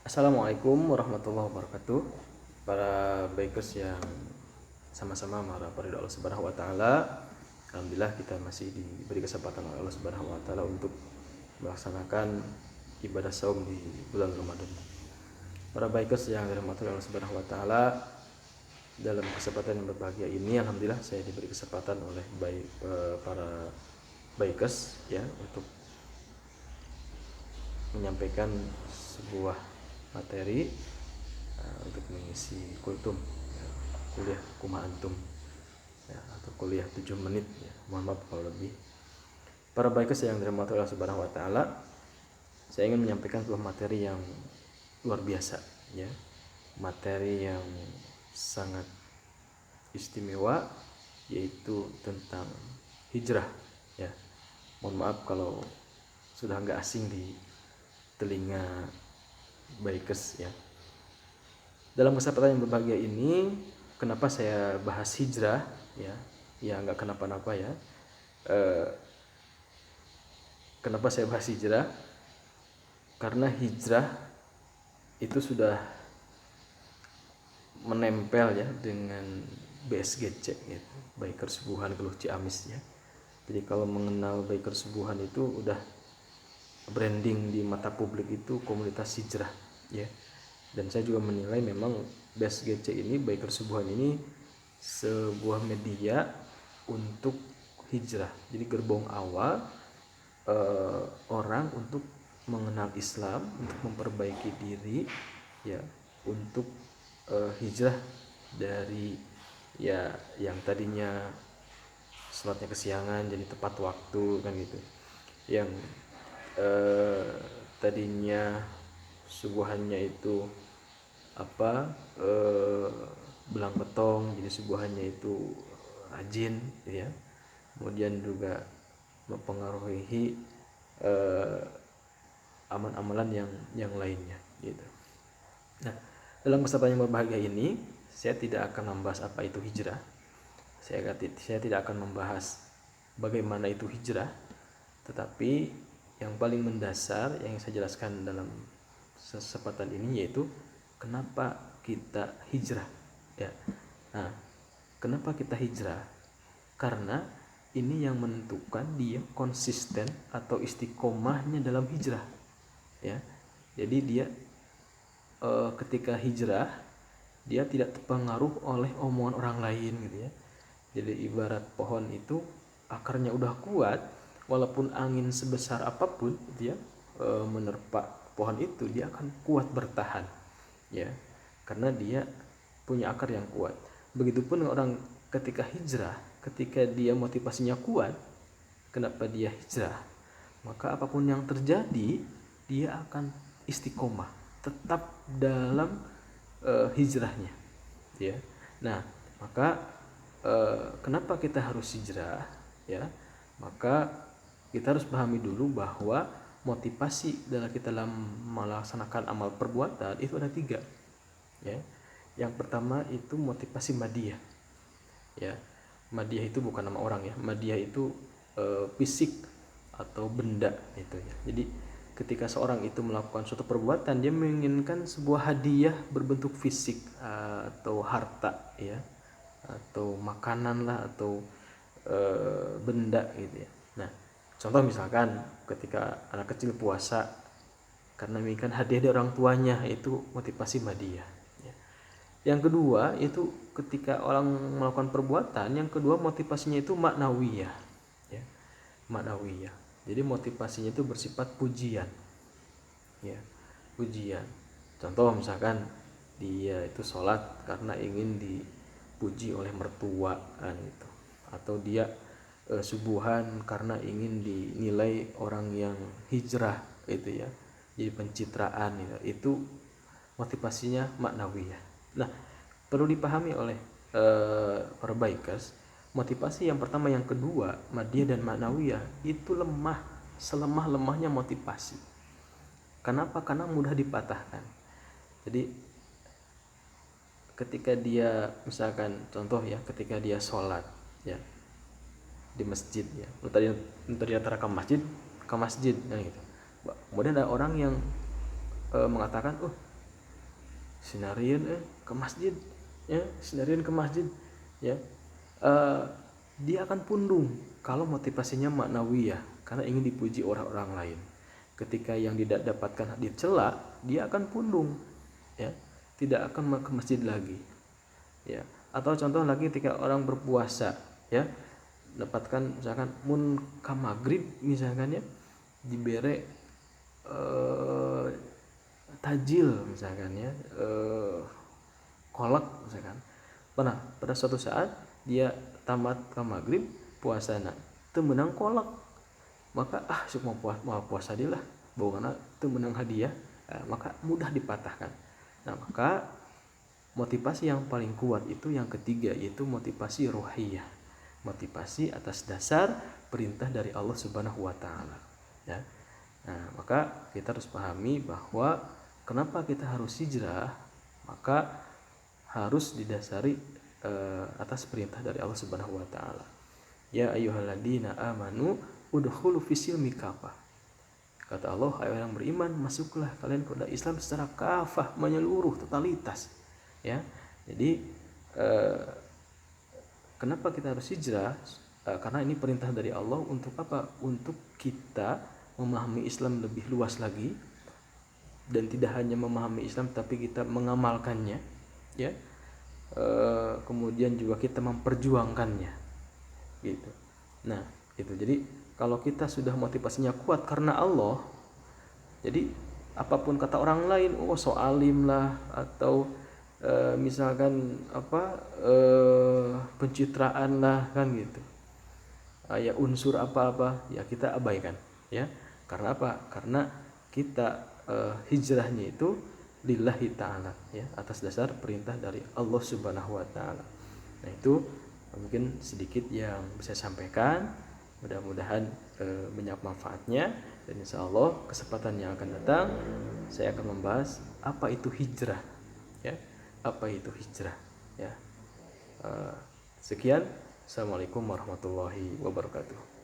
Assalamualaikum warahmatullahi wabarakatuh. Para bikers yang sama-sama mengharap ridho Allah Subhanahu wa taala. Alhamdulillah kita masih diberi kesempatan oleh Allah Subhanahu wa taala untuk melaksanakan ibadah saum di bulan Ramadan. Para bikers yang dirahmati Allah Subhanahu wa taala, dalam kesempatan yang berbahagia ini alhamdulillah saya diberi kesempatan oleh para bikers ya untuk menyampaikan sebuah materi untuk mengisi kultum ya, kuliah Kuma Antum ya, atau kuliah 7 menit ya. Mohon maaf kalau lebih. Para bikers yang dirahmati Allah Subhanahu wa taala, saya ingin menyampaikan sebuah materi yang luar biasa ya. Materi yang sangat istimewa, yaitu tentang hijrah ya. Mohon maaf kalau sudah nggak asing di telinga bikers ya. Dalam kesempatan yang berbahagia ini, kenapa saya bahas hijrah ya? Ya nggak kenapa-napa ya. Kenapa saya bahas hijrah? Karena hijrah itu sudah menempel ya dengan BSGC gitu, Biker Subuhan Geluh Ciamis ya. Jadi kalau mengenal Biker Subuhan itu udah branding di mata publik itu komunitas hijrah ya. Dan saya juga menilai memang BSGC ini, Biker Subuhan ini sebuah media untuk hijrah. Jadi gerbong awal orang untuk mengenal Islam, untuk memperbaiki diri ya, untuk hijrah dari ya yang tadinya sholatnya kesiangan jadi tepat waktu kan gitu, yang tadinya subuhannya itu belang betong jadi subuhannya itu rajin gitu ya. Kemudian juga mempengaruhi amalan-amalan yang lainnya gitu. Nah, dalam kesempatan yang berbahagia ini saya tidak akan membahas apa itu hijrah. Saya tidak akan membahas bagaimana itu hijrah, tetapi yang paling mendasar yang saya jelaskan dalam kesempatan ini yaitu kenapa kita hijrah ya. Nah, kenapa kita hijrah? Karena ini yang menentukan dia konsisten atau istiqomahnya dalam hijrah ya. Jadi dia ketika hijrah dia tidak terpengaruh oleh omongan orang lain gitu ya. Jadi ibarat pohon itu akarnya udah kuat, walaupun angin sebesar apapun dia menerpa pohon itu, dia akan kuat bertahan ya, karena dia punya akar yang kuat. Begitupun orang ketika hijrah, ketika dia motivasinya kuat, kenapa dia hijrah, maka apapun yang terjadi dia akan istiqomah tetap dalam hijrahnya ya. Nah, maka kenapa kita harus hijrah ya? Maka kita harus pahami dulu bahwa motivasi dalam kita dalam melaksanakan amal perbuatan itu ada 3 ya. Yang pertama itu motivasi madiyah ya. Madiyah itu bukan nama orang ya, madiyah itu fisik atau benda itu ya. Jadi ketika seorang itu melakukan suatu perbuatan, dia menginginkan sebuah hadiah berbentuk fisik atau harta ya, atau makanan lah, atau benda gitu ya. Nah, contoh misalkan ketika anak kecil puasa karena menginginkan hadiah dari orang tuanya, itu motivasi madiyah ya. Yang kedua itu ketika orang melakukan perbuatan, yang kedua motivasinya itu maknawiyah ya. Maknawiyah. Jadi motivasinya itu bersifat pujian ya, pujian. Contoh misalkan dia itu sholat karena ingin dipuji oleh mertua kan gitu, atau dia subuhan karena ingin dinilai orang yang hijrah itu ya, jadi pencitraan gitu. Itu motivasinya maknawiyah. Nah, perlu dipahami oleh para bikers, motivasi yang pertama yang kedua madiyah dan maknawiyah itu lemah, selemah-lemahnya motivasi. Kenapa? Karena mudah dipatahkan. Jadi ketika dia misalkan contoh ya, ketika dia sholat ya di masjid ya, tadi antara ke masjid nah gitu. Kemudian ada orang yang mengatakan sinarian ke masjid, ya, sinarian ke masjid, ya. Eh, dia akan pundung kalau motivasinya maknawiyah karena ingin dipuji orang-orang lain. Ketika yang tidak dapatkan dicela, dia akan pundung, ya, tidak akan ke masjid lagi, ya. Atau contoh lagi ketika orang berpuasa, ya, dapatkan misalkan mun ka maghrib misalkan, ya, dibere tajil misalkan, ya, kolak misalkan. Pada suatu saat dia tamat ke maghrib puasana teu meunang kolak, maka sok mau puasa dia lah bawahna teu meunang hadiah, maka mudah dipatahkan. Nah, maka motivasi yang paling kuat itu yang ketiga, yaitu motivasi rohiyah, motivasi atas dasar perintah dari Allah Subhanahu wa taala, ya. Nah, maka kita harus pahami bahwa kenapa kita harus hijrah, maka harus didasari atas perintah dari Allah Subhanahu wa taala. Ya ayyuhalladzina amanu udkhulu fisilmi kafah. Kata Allah, hai orang beriman, masuklah kalian kepada Islam secara kafah, menyeluruh, totalitas, ya. Jadi kenapa kita harus hijrah? Karena ini perintah dari Allah untuk apa? Untuk kita memahami Islam lebih luas lagi, dan tidak hanya memahami Islam tapi kita mengamalkannya, ya. Kemudian juga kita memperjuangkannya, gitu. Nah, itu. Jadi kalau kita sudah motivasinya kuat karena Allah, jadi apapun kata orang lain, oh so alim lah, atau misalkan apa pencitraan lah, kan gitu, ya unsur apa-apa, ya kita abaikan, ya. Karena apa? Karena kita hijrahnya itu lillahi ta'ala, ya, atas dasar perintah dari Allah Subhanahu wa taala. Nah, itu mungkin sedikit yang bisa saya sampaikan. Mudah-mudahan banyak manfaatnya, dan insya Allah kesempatan yang akan datang saya akan membahas apa itu hijrah, ya, apa itu hijrah, ya. Sekian, assalamualaikum warahmatullahi wabarakatuh.